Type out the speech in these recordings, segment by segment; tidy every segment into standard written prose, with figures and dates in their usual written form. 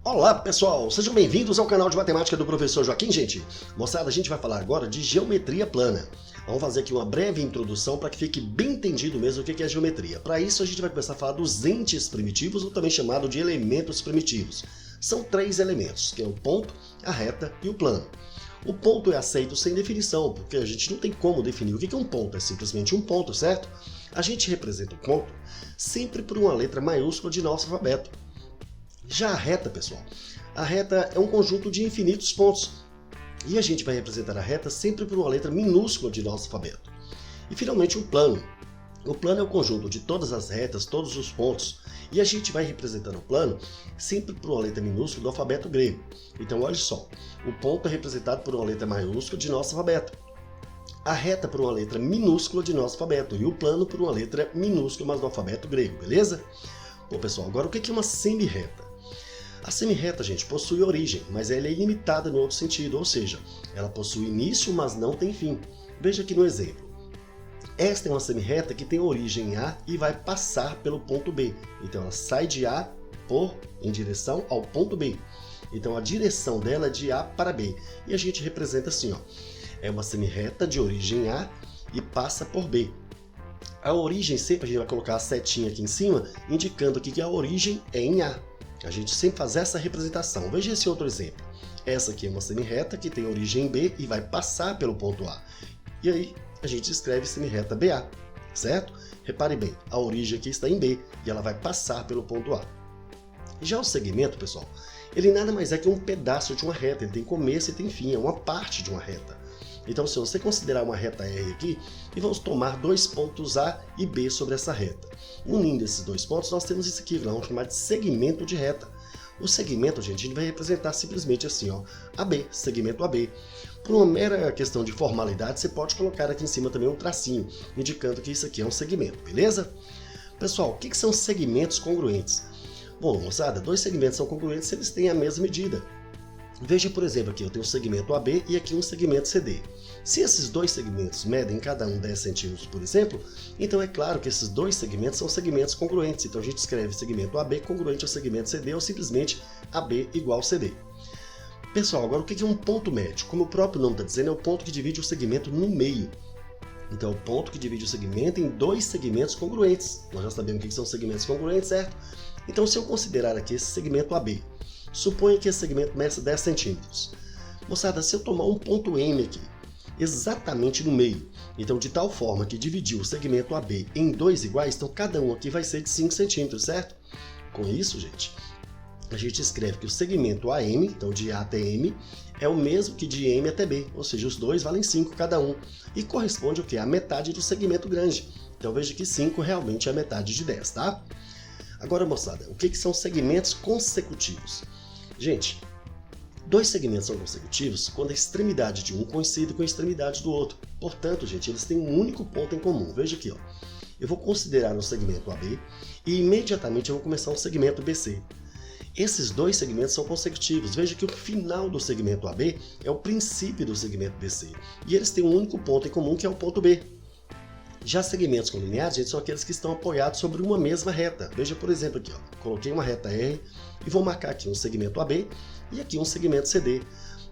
Olá pessoal, sejam bem-vindos ao canal de matemática do professor Joaquim, gente. Moçada, a gente vai falar agora de geometria plana. Vamos fazer aqui uma breve introdução para que fique bem entendido mesmo o que é geometria. Para isso a gente vai começar a falar dos entes primitivos, ou também chamado de elementos primitivos. São três elementos, que é o ponto, a reta e o plano. O ponto é aceito sem definição, porque a gente não tem como definir o que é um ponto, é simplesmente um ponto, certo? A gente representa o ponto sempre por uma letra maiúscula de nosso alfabeto. Já a reta, pessoal, a reta é um conjunto de infinitos pontos e a gente vai representar a reta sempre por uma letra minúscula de nosso alfabeto. E finalmente o plano. O plano é o conjunto de todas as retas, todos os pontos, e a gente vai representando o plano sempre por uma letra minúscula do alfabeto grego. Então olha só, o ponto é representado por uma letra maiúscula de nosso alfabeto, a reta por uma letra minúscula de nosso alfabeto e o plano por uma letra minúscula, mas do alfabeto grego, beleza? Bom pessoal, agora o que é uma semirreta? A semirreta, gente, possui origem, mas ela é ilimitada no outro sentido, ou seja, ela possui início, mas não tem fim. Veja aqui no exemplo. Esta é uma semirreta que tem origem em A e vai passar pelo ponto B. Então ela sai de A em direção ao ponto B. Então a direção dela é de A para B. E a gente representa assim, ó. É uma semirreta de origem A e passa por B. A origem sempre a gente vai colocar a setinha aqui em cima, indicando aqui que a origem é em A. A gente sempre faz essa representação. Veja esse outro exemplo. Essa aqui é uma semirreta que tem origem em B e vai passar pelo ponto A. E aí a gente escreve semirreta BA, certo? Repare bem, a origem aqui está em B e ela vai passar pelo ponto A. Já o segmento, pessoal, ele nada mais é que um pedaço de uma reta. Ele tem começo e tem fim, é uma parte de uma reta. Então, se você considerar uma reta R aqui, e vamos tomar dois pontos A e B sobre essa reta. Unindo esses dois pontos, nós temos isso aqui, vamos chamar de segmento de reta. O segmento, gente, a gente vai representar simplesmente assim, ó, AB, segmento AB. Por uma mera questão de formalidade, você pode colocar aqui em cima também um tracinho, indicando que isso aqui é um segmento, beleza? Pessoal, o que são segmentos congruentes? Bom, moçada, dois segmentos são congruentes se eles têm a mesma medida. Veja, por exemplo, aqui eu tenho um segmento AB e aqui um segmento CD. Se esses dois segmentos medem cada um 10 centímetros, por exemplo, então é claro que esses dois segmentos são segmentos congruentes. Então a gente escreve segmento AB congruente ao segmento CD ou simplesmente AB igual CD. Pessoal, agora o que é um ponto médio? Como o próprio nome está dizendo, é o ponto que divide o segmento no meio. Então é o ponto que divide o segmento em dois segmentos congruentes. Nós já sabemos o que são segmentos congruentes, certo? Então se eu considerar aqui esse segmento AB, suponha que esse segmento mede 10 centímetros. Moçada, se eu tomar um ponto M aqui, exatamente no meio, então de tal forma que dividir o segmento AB em dois iguais, então cada um aqui vai ser de 5 centímetros, certo? Com isso, gente, a gente escreve que o segmento AM, então de A até M, é o mesmo que de M até B, ou seja, os dois valem 5 cada um, e corresponde ao que? A metade do segmento grande. Então veja que 5 realmente é a metade de 10, tá? Agora, moçada, o que são segmentos consecutivos? Gente, dois segmentos são consecutivos quando a extremidade de um coincide com a extremidade do outro. Portanto, gente, eles têm um único ponto em comum. Veja aqui, ó. Eu vou considerar um segmento AB e imediatamente eu vou começar um segmento BC. Esses dois segmentos são consecutivos. Veja que o final do segmento AB é o princípio do segmento BC. E eles têm um único ponto em comum, que é o ponto B. Já segmentos colineares, gente, são aqueles que estão apoiados sobre uma mesma reta. Veja, por exemplo, aqui, ó, coloquei uma reta R e vou marcar aqui um segmento AB e aqui um segmento CD.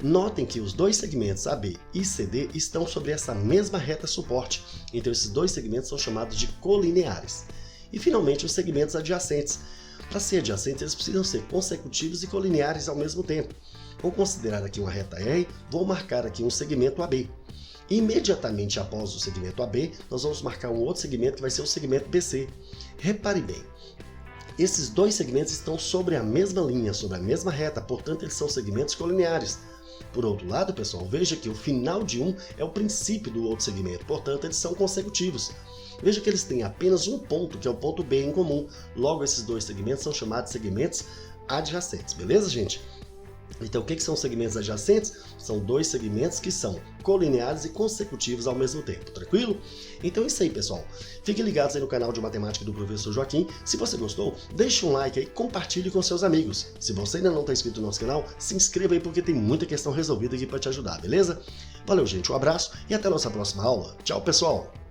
Notem que os dois segmentos AB e CD estão sobre essa mesma reta suporte, então esses dois segmentos são chamados de colineares. E finalmente os segmentos adjacentes. Para ser adjacentes, eles precisam ser consecutivos e colineares ao mesmo tempo. Vou considerar aqui uma reta R, vou marcar aqui um segmento AB. Imediatamente após o segmento AB, nós vamos marcar um outro segmento que vai ser o segmento BC. Repare bem, esses dois segmentos estão sobre a mesma linha, sobre a mesma reta, portanto eles são segmentos colineares. Por outro lado, pessoal, veja que o final de um é o princípio do outro segmento, portanto eles são consecutivos. Veja que eles têm apenas um ponto, que é o ponto B em comum, logo esses dois segmentos são chamados de segmentos adjacentes, beleza, gente? Então, o que são segmentos adjacentes? São dois segmentos que são colineares e consecutivos ao mesmo tempo, tranquilo? Então é isso aí, pessoal. Fiquem ligados aí no canal de matemática do professor Joaquim. Se você gostou, deixe um like aí e compartilhe com seus amigos. Se você ainda não está inscrito no nosso canal, se inscreva aí porque tem muita questão resolvida aqui para te ajudar, beleza? Valeu, gente, um abraço e até a nossa próxima aula. Tchau, pessoal!